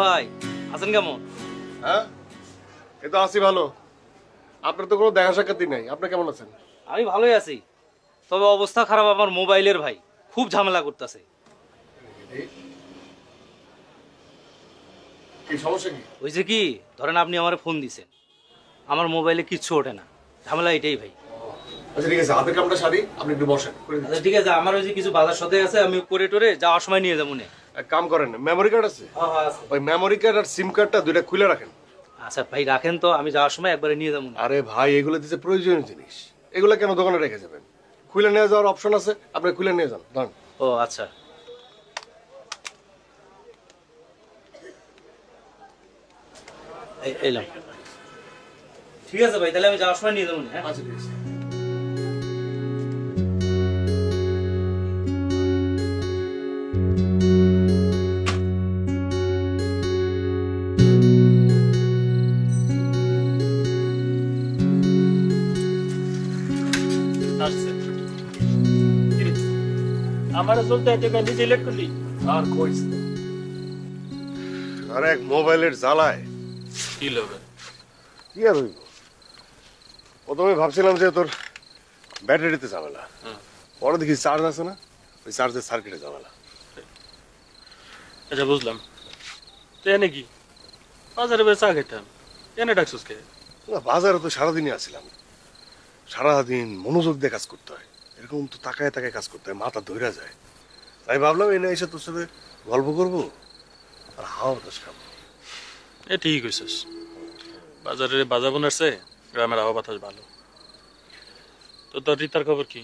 ভাই আছেন কেমন? হ্যাঁ এই তো আছি ভালো। আপনার তো কোনো দেখা সাক্ষাৎই নাই, আপনি কেমন আছেন? আমি ভালোই আছি, তবে অবস্থা খারাপ আমার মোবাইলের ভাই, খুব ঝামেলা করতেছে। কি সমস্যা কি? হয়েছে কি, ধরেন আপনি আমার ফোন দিছেন, আমার মোবাইলে কিচ্ছু ওঠে না, ঝামেলা এটাই ভাই। আচ্ছা ঠিক আছে, হাতের কামটা সারি, আপনি একটু বসেন। আচ্ছা ঠিক আছে, আমার ওই যে কিছু বাজার সাথে আছে, আমি করে টোরে যাওয়ার সময় নিয়ে যাবো। এক কাম করেন, মেমোরি কার্ড আছে? ওই মেমোরি কার্ড আর সিম কার্ডটা দুইটা খুলে রাখেন। আচ্ছা ভাই রাখেন তো, আমি যাওয়ার সময় একবারে নিয়ে যাবো। আরে ভাই এগুলো দিতে প্রয়োজনীয় জিনিস, এগুলো কেন দোকানে রেখে যাবেন? খুলে নিয়ে যাওয়ার অপশন আছে, আপনি খুলে নিয়ে যান। ধরুন। ও আচ্ছা, এলাম। ঠিক আছে ভাই, তাহলে আমি যাওয়ার সময় নিয়ে যাবো। হ্যাঁ আচ্ছা ঠিক আছে। আমার চলতে এত নিজে লেট করলি আর কইস না। আরে এক মোবাইলের জ্বালায় কি লবে কি আর হইব। প্রথমে ভাবছিলাম যে তোর ব্যাটারিতে ঝামেলা, পরে দেখি চার্জ আছে না, ওই চার্জের সার্কিটে ঝামেলা। আচ্ছা বুঝলাম। তো এনে কি বাজারে বের চা খেতাম, এনে ডাকছিস কে? না বাজারে তো সারাদিনই আছিলাম, সারাদিন মনোযোগ দিয়ে কাজ করতে হয়, এরকম তো তাকায় তাকায় কাজ করতে হয়, মাথা ধইরা যায়। তাই ভাবলাম এনে এসে তোর সাথে গল্প করবো আর হাওয়া বাতাস খাবো। এ ঠিক হয়েছিস, বাজারে বাজার বোনারছে, গ্রামের হাওয়া বাতাস ভালো। তো তোর রিতার খবর কি?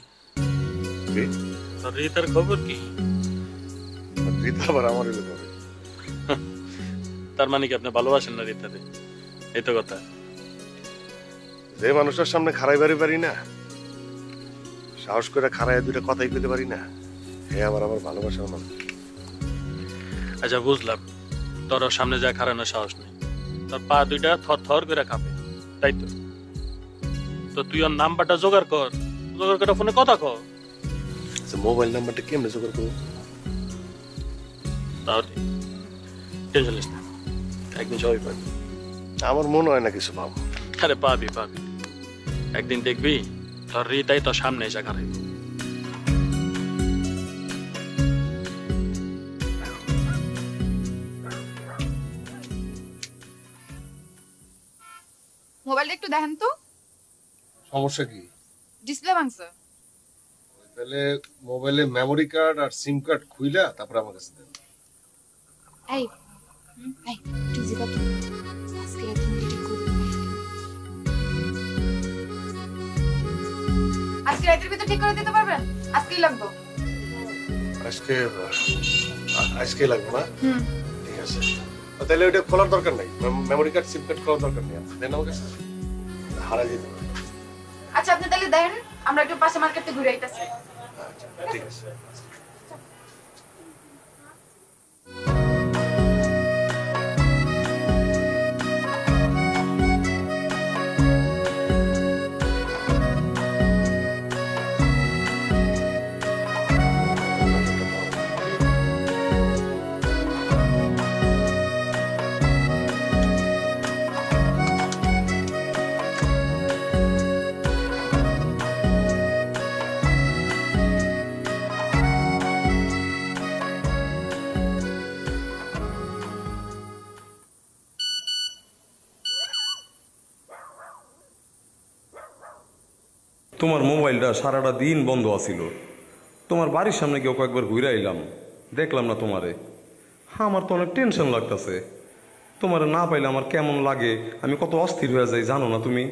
তোর রিতার খবর কি? রীতা আবার আমার এলো কবে? তার মানে কি আপনি ভালোবাসেন না রিতারে? এই তো কথা। যে মানুষটার সামনে খাড়াইবারই পারি না, সাহস করে খাড়াই দুইটা কথাই কইতে পারি না, হে আবার আমার ভালোবাসার মানুষ। আচ্ছা বুঝলাম, তোর সামনে যা খারানোর সাহস নেই, তোর পা দুইটা থর থর করে কাঁপে, তাই তো? তো তুই ওর নাম্বারটা জোগাড় কর, জোগাড় করে ফোনে কথা কর। আচ্ছা মোবাইল নাম্বারটা কেমনে জোগাড় করবো? তাহলে টেনশন নিস না, একদিন সবাই পাবি। আমার মনে হয় না কিছু পাবো। আরে পাবি পাবি, একদিন দেখবি তোর রিতাই তোর সামনে এসে খারাই। মোবাইলটা একটু দেখেন তো। সমস্যা কি? ডিসপ্লে ভাঙছে। তাহলে মোবাইলে মেমোরি কার্ড আর সিম কার্ড খুইলা তারপর আমার কাছে দেন। এই এই তুই জিগা তো আজকে একদম ঠিক করে আজকে রাতের ভিতর ঠিক করে দিতে পারবেন? আজকেই লাগবে। আজকে লাগবে না? ঠিক আছে, তাহলে ওইটা খোলার দরকার নাই, মেমোরি কার্ড সিম কার্ড খোলার দরকার নেই। দেন আমার কাছে, হারা যেতে পারে। আচ্ছা আপনি তাহলে দেন, আমরা একটু পাশে মার্কেটে ঘুরে আইতাছি। আচ্ছা ঠিক আছে। তোমার মোবাইলটা সারাটা দিন বন্ধ আছিল, তোমার বাড়ির সামনে গিয়ে কয়েকবার ঘুরে আইলাম, দেখলাম না তোমারে। হ্যাঁ আমার তো অনেক টেনশন লাগতেছে, তোমারে না পাইলে আমার কেমন লাগে, আমি কত অস্থির হয়ে যাই জানো না তুমি?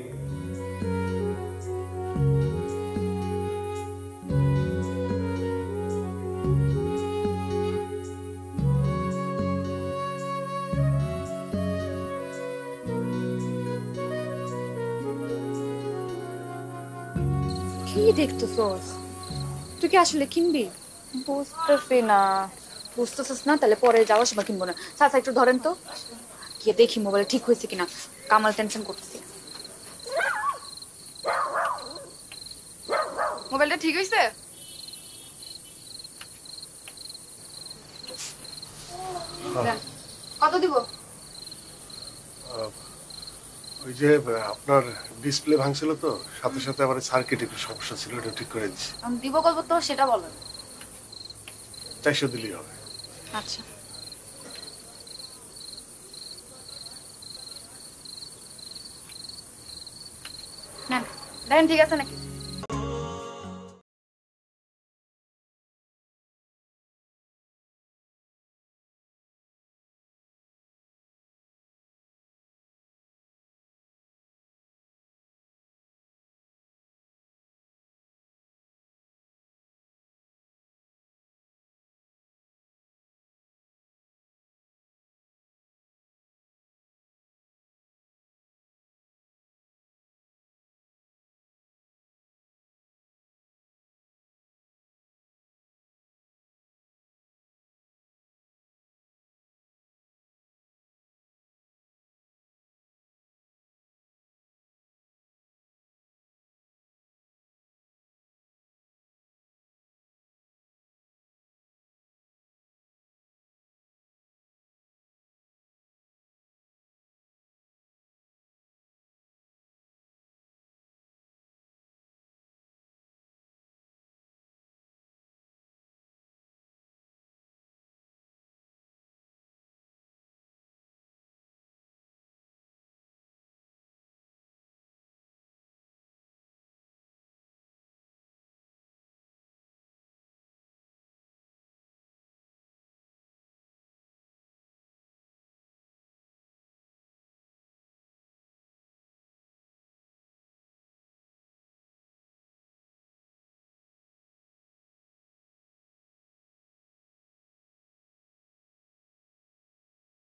কি দেখতেছস? তুই কি আসলে কিনবি? বুঝতেছি না। বুঝতেছস না? তাহলে পরে যাওয়ার সময় কিনবো না। চাচা একটু ধরেন তো, গিয়ে দেখি মোবাইল ঠিক হয়েছে কিনা। কামাল টেনশন করতেছি। মোবাইলটা ঠিক হয়েছে? কত দিব? ওই যে আপনার ডিসপ্লে ভাঙছিল তো, সাথে সাথে আবার সার্কিট একটু সমস্যা ছিল, এটা ঠিক করে দিচ্ছি। আমি দিব কত তো সেটা বলেন। 400 দিলেই হবে। আচ্ছা। নেন, দেখেন ঠিক আছে নাকি?